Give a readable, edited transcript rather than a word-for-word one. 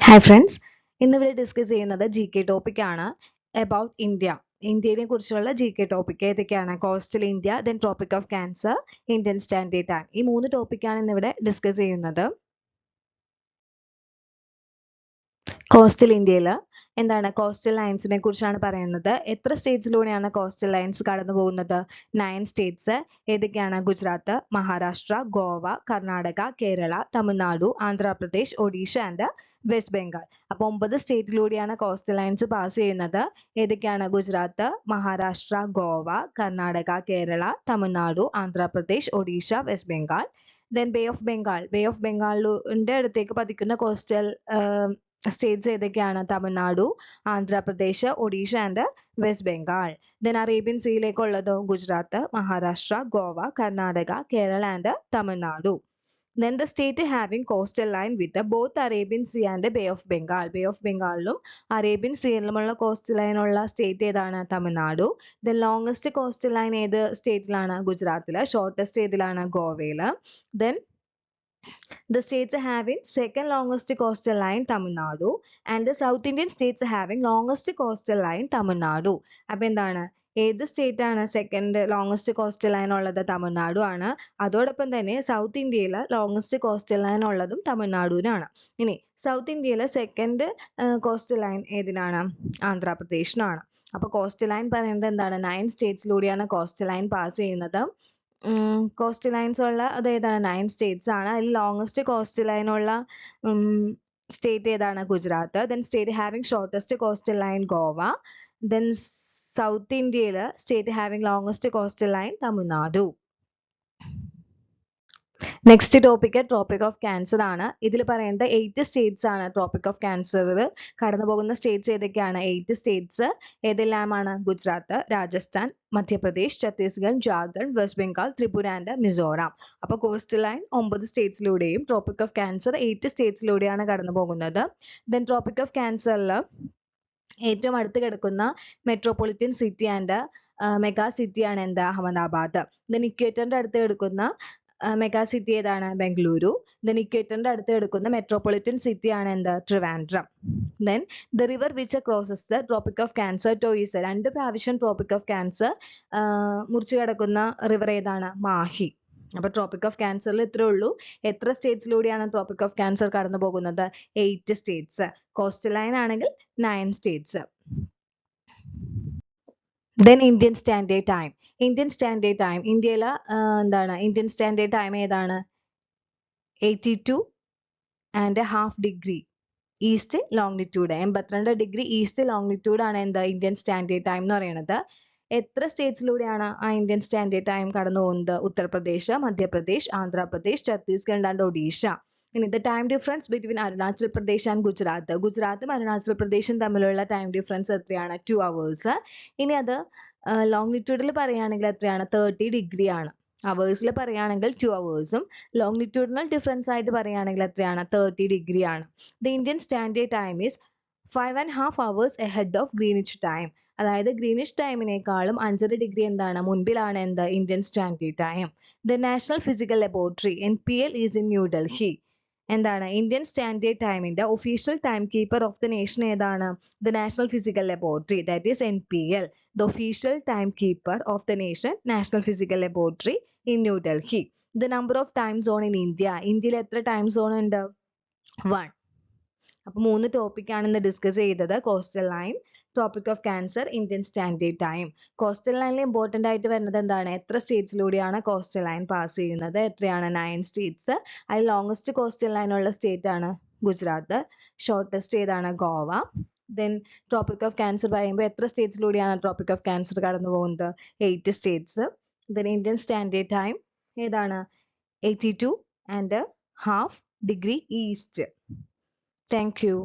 Hi friends, ഇന്നിവിടെ discuss ചെയ്യുന്നത് G K topic ആണ് അബൌട്ട് ഇന്ത്യ. ഇന്ത്യയെ കുറിച്ചുള്ള ജി കെ ടോപ്പിക് ഏതൊക്കെയാണ്? Coastal India, then tropic of cancer, Indian standard time. ഈ 3 ടോപ്പിക്കാണ് ഇന്നിവിടെ ഡിസ്കസ് ചെയ്യുന്നത്. കോസ്റ്റൽ ഇന്ത്യയിൽ എന്താണ് കോസ്റ്റൽ ലൈൻസിനെ കുറിച്ചാണ് പറയുന്നത്. എത്ര സ്റ്റേറ്റ്സിലൂടെയാണ് കോസ്റ്റൽ ലൈൻസ് കടന്നു പോകുന്നത്? 9 സ്റ്റേറ്റ്സ്. ഏതൊക്കെയാണ്? Gujarat, Maharashtra, Goa, Karnataka, Kerala, Tamil Nadu, Andhra Pradesh, Odisha and West Bengal. അപ്പോൾ 9 സ്റ്റേറ്റിലൂടെയാണ് കോസ്റ്റൽ ലൈൻസ് പാസ് ചെയ്യുന്നത്. ഏതൊക്കെയാണ്? Gujarat, Maharashtra, Goa, Karnataka, Kerala, Tamil Nadu, Andhra Pradesh, Odisha, West Bengal. Then bay of Bengal. Bay of ബംഗാളിന്റെ അടുത്തേക്ക് പതിക്കുന്ന കോസ്റ്റൽ സ്റ്റേറ്റ്സ് ഏതൊക്കെയാണ്? Tamil Nadu, Andhra Pradesh, Odisha and West Bengal. Then Arabian സീയിലേക്കുള്ളതോ? Gujarat, Maharashtra, Goa, Karnataka, Kerala and Tamil Nadu. Then the state having coastal line with both Arabian Sea and Bay of Bengal. Bay of Bengalum Arabian Sea coastal line ഉള്ള state ഏതാണ്? Tamil Nadu. The longest coastal line ഏത് സ്റ്റേറ്റിലാണ്? ഗുജറാത്തില്. Shortest ഏതിലാണ്? ഗോവയില്. Then the states having second longest coastal line Tamil Nadu and the South Indian states having longest coastal line Tamil Nadu. അപ്പോൾ എന്താണ്? ഏത് state ആണ് second longest coastal line ഉള്ളത്? തമിഴ്നാടു ആണ്. അതോടൊപ്പം തന്നെ സൗത്ത് ഇന്ത്യയിൽ ലോങ്സ്റ്റ് കോസ്റ്റൽ ലൈൻ ഉള്ളതും തമിഴ്നാടുവിനാണ്. ഇനി സൗത്ത് ഇന്ത്യയിലെ സെക്കൻഡ് കോസ്റ്റൽ ലൈൻ ഏതിനാണ്? ആന്ധ്രാപ്രദേശിനാണ്. അപ്പോൾ കോസ്റ്റൽ ലൈൻ പറയുന്നത് എന്താണ്? 9 സ്റ്റേറ്റ്സിലൂടെയാണ് കോസ്റ്റൽ ലൈൻ പാസ് ചെയ്യുന്നത്. കോസ്റ്റൽ ലൈൻസ് ഉള്ള അത് ഏതാണ്? 9 സ്റ്റേറ്റ്സ് ആണ്. അതിൽ ലോങ്സ്റ്റ് കോസ്റ്റൽ ലൈൻ ഉള്ള സ്റ്റേറ്റ് ഏതാണ്? Gujarat. Then state having shortest coastal line Goa. Then South ഇന്ത്യയിൽ state having longest coastal line Tamil Nadu. Next topic tropic of cancer ആണ്. ഇതിൽ പറയുന്നത് 8 സ്റ്റേറ്റ്സ് ആണ് ട്രോപ്പിക് ഓഫ് ക്യാൻസറിൽ കടന്നു പോകുന്ന സ്റ്റേറ്റ്സ് ഏതൊക്കെയാണ്? 8 സ്റ്റേറ്റ്സ് ഏതെല്ലാമാണ്? Gujarat, Rajasthan, Madhya Pradesh, Chhattisgarh, Jharkhand, West Bengal, Tripura and Mizoram. അപ്പോൾ കോസ്റ്റൽ ലൈൻ 9 സ്റ്റേറ്റ്സിലൂടെയും ട്രോപ്പിക് ഓഫ് ക്യാൻസർ 8 സ്റ്റേറ്റ്സിലൂടെയാണ് കടന്നു പോകുന്നത്. ദെൻ ട്രോപ്പിക് ഓഫ് ക്യാൻസറിൽ ഏറ്റവും അടുത്ത് കിടക്കുന്ന മെട്രോപൊളിറ്റൻ സിറ്റി ആൻഡ് മെഗാ സിറ്റിയാണ് എന്ത്? അഹമ്മദാബാദ്. ദെൻ ഇക്വേറ്ററിന്റെ അടുത്ത് കിടക്കുന്ന മെഗാ സിറ്റി ഏതാണ്? ബംഗളൂരു. ദെൻ ഇക്വേറ്ററിന്റെ അടുത്ത് കിടക്കുന്ന മെട്രോപൊളിറ്റൻ സിറ്റി ആണ് എന്ത്? Trivandrum. Then the river which crosses the tropic of cancer toys. 2 പ്രാവശ്യം ട്രോപ്പിക് ഓഫ് ക്യാൻസർ മുറിച്ചു കിടക്കുന്ന റിവർ ഏതാണ്? മാഹി. അപ്പോൾ ട്രോപ്പിക് ഓഫ് ക്യാൻസറിൽ ഇത്രേ ഉള്ളൂ. എത്ര സ്റ്റേറ്റ്സിലൂടെയാണ് ട്രോപ്പിക് ഓഫ് ക്യാൻസർ കടന്നു പോകുന്നത്? 8 സ്റ്റേറ്റ്സ്. കോസ്റ്റൽ ലൈൻ ആണെങ്കിൽ 9 States. Then Indian standard time. Indian standard time ഇന്ത്യയിൽ എന്താണ്? ഇന്ത്യൻ സ്റ്റാൻഡേർഡ് ടൈം ഏതാണ്? 82.5 degree east longitude. 82 degree east longitude ആണ് എന്ത്? ഇന്ത്യൻ സ്റ്റാൻഡേർഡ് ടൈം എന്ന് പറയുന്നത്. എത്ര സ്റ്റേറ്റ്സിലൂടെയാണ് ആ ഇന്ത്യൻ സ്റ്റാൻഡേർഡ് ടൈം കടന്നു പോകുന്നത്? ഉത്തർപ്രദേശ്, മധ്യപ്രദേശ്, ആന്ധ്രാപ്രദേശ്, ഛത്തീസ്ഗഡ് ആൻഡ് ഒഡീഷ. ഇനി the time difference between Arunachal Pradesh and Gujarat. ഗുജറാത്തും അരുണാചൽ പ്രദേശും തമ്മിലുള്ള ടൈം ഡിഫറൻസ് എത്രയാണ്? 2 hours. ഇനി അത് ലോങ്ങിറ്റ്യൂഡിൽ പറയുകയാണെങ്കിൽ എത്രയാണ്? 30 ഡിഗ്രി ആണ്. അവേഴ്സിൽ പറയുകയാണെങ്കിൽ 2 hours-ഉം ലോങ്ങിറ്റ്യൂഡിനൽ ഡിഫറൻസ് ആയിട്ട് പറയുകയാണെങ്കിൽ എത്രയാണ്? 30 ഡിഗ്രി ആണ്. The Indian standard time is 5.5 hours ahead of Greenwich time. അതായത് ഗ്രീനിഷ് ടൈമിനേക്കാളും 5.5 ഡിഗ്രി എന്താണ്? മുൻപിലാണ് എന്ത്? Indian standard time. The national physical laboratory NPL is in New Delhi. എന്താണ്? ഇന്ത്യൻ സ്റ്റാൻഡേർഡ് ടൈമിന്റെ official time keeper of the nation ഏതാണ്? The national physical laboratory, that is NPL. The official time keeper of the nation, national physical laboratory in New Delhi. The number of time zone in India. ഇന്ത്യയിൽ എത്ര time zone ഉണ്ട്? 1. അപ്പോൾ 3 ടോപ്പിക്കാണ് ഇന്ന് discuss ചെയ്തത്. Coastal line, tropic of cancer, Indian standard time. Coastal ലൈനിൽ important ആയിട്ട് വരുന്നത് എന്താണ്? എത്ര സ്റ്റേറ്റ്സിലൂടെയാണ് കോസ്റ്റൽ ലൈൻ പാസ് ചെയ്യുന്നത്? എത്രയാണ്? 9 സ്റ്റേറ്റ്സ്. അതിൽ ലോങ്സ്റ്റ് കോസ്റ്റൽ ലൈൻ ഉള്ള സ്റ്റേറ്റ് ആണ് ഗുജറാത്ത്. ഷോർട്ടസ്റ്റ് ഏതാണ്? Goa. Then tropic of cancer പറയുമ്പോൾ എത്ര സ്റ്റേറ്റ്സിലൂടെയാണ് ട്രോപ്പിക് ഓഫ് ക്യാൻസർ കടന്നു പോകുന്നത്? 8 States. Then Indian standard time ഏതാണ്? 82.5 ഡിഗ്രി ഈസ്റ്റ്. Thank you.